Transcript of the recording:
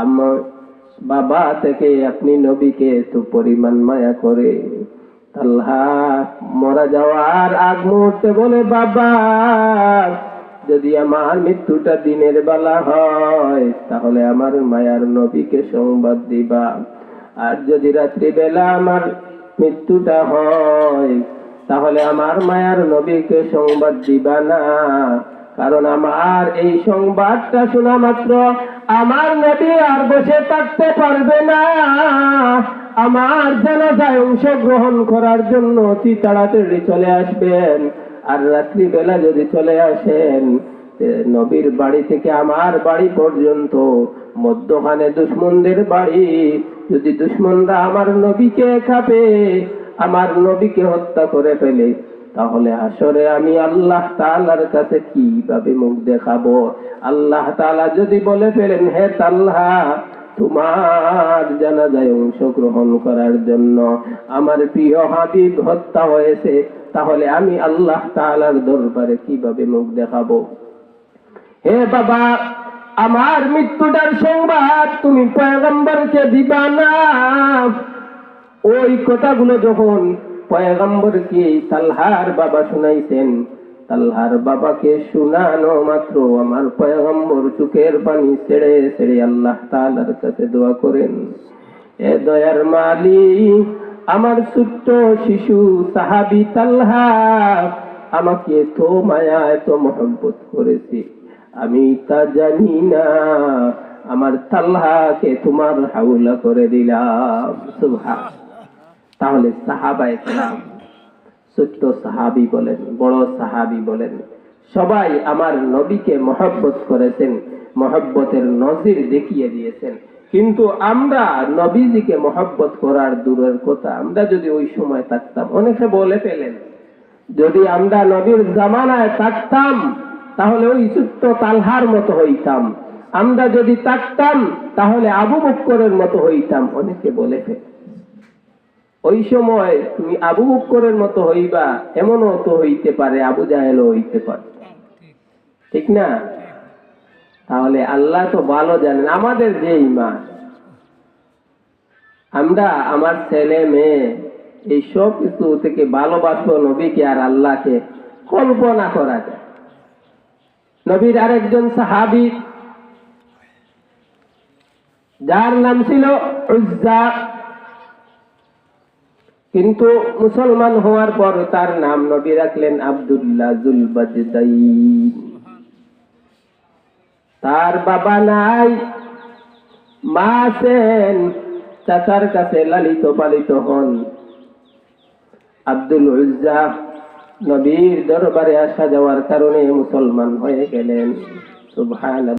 আমার বাবা থেকে আপনি নবীকে এত পরিমাণ মায়া করে। তালহা মারা যাওয়ার আগ মুহূর্তে বলে, বাবা যদি আমার মৃত্যুটা দিনের বেলা হয় তাহলে আমার মায়ার নবীকে সংবাদ দিবা, আর যদি রাত্রিবেলা আমার মৃত্যুটা হয় তাহলে আমার মায়ার নবীকে সংবাদ দিবা না, কারণ আমার এই সংবাদটা শোনা মাত্র আমার নবী আর বসে থাকতে পারবে না, আমার জানাজায় অংশগ্রহণ করার জন্য অতি তাড়াতাড়ি চলে আসবেন। আর রাত্রিবেলা যদি চলে আসেন, নবীর বাড়ি থেকে আমার বাড়ি পর্যন্ত মধ্যখানে দুশমনদের বাড়ি, যদি দুশমনরা আমার নবীকে খাবে, আমার নবীকে হত্যা করে ফেলে, তাহলে হাসরে আমি আল্লাহ তাআলার কাছে কিভাবে মুখ দেখাবো? আল্লাহ তাআলা যদি বলে ফেলেন, হে তালহা তোমার জানাজায় অংশগ্রহণ করার জন্য আমার প্রিয় হাবিব হত্যা হয়েছে, তাহলে আমি আল্লাহ তাআলার দরবারে কিভাবে মুখ দেখাবো? হে বাবা, আমার মৃত্যুটার সংবাদ তুমি পয়গম্বরকে দিবা না। ওই কথাগুলো যখন পয়গম্বরকে তালহার বাবা শুনাইছেন, তালহার বাবাকে শুনানো মাত্র আমার পয়গম্বর চোখের পানি ছেড়ে ছেড়ে আল্লাহ তাআলার কাছে দোয়া করেন, এ দয়ার মালিক, আমার ছোট্ট শিশু সাহাবী তালহা আমাকে এত মায়া এত মহব্বত করেছে, আমি তা জানি না, আমার তালহাকে তোমার হাওলা করে দিলাম। সুবহান। তাহলে সাহাবায়ে কেরাম, ছোট্ট সাহাবী বলেন, বড় সাহাবী বলেন, সবাই আমার নবীকে মহব্বত করেছেন, মহব্বতের নজির দেখিয়ে দিয়েছেন। কিন্তু আমরা নবীজিকে মহব্বত করার দূরের কথা, আমরা যদি ওই সময় থাকতাম, অনেকে বলে ফেলেন যদি আমরা নবীর জামানায় থাকতাম তাহলে ওই ছোট্ট তালহার মতো হইতাম, আমরা যদি থাকতাম তাহলে আবু বকরের মতো হইতাম, অনেকে বলে ফেলে। ওই সময় তুমি আবু বকরের মতো হইবা, এমনও তো হইতে পারে আবু জাহেলও হইতে পারে, ঠিক না? তাহলে আল্লাহ তো ভালো জানেন আমাদের যে ঈমান, আমরা আমার ছেলে মেয়ে এই সব কিছু থেকে ভালোবাসবো নবীকে আর আল্লাহকে, কল্পনা করা যায়। নবীর আরেকজন সাহাবী যার নাম ছিল উজ্জা, কিন্তু মুসলমান হওয়ার পর তার নাম নবী রাখলেন আব্দুল্লাহ যুল বাজদাইন। তার বাবা নাই, মা আছেন, চাচার কাছে লালিত পালিত হন। আব্দুল উজ্জা নবীর দরবারে আসা যাওয়ার কারণে মুসলমান হয়ে গেলেন। সুবহানাল্লাহ।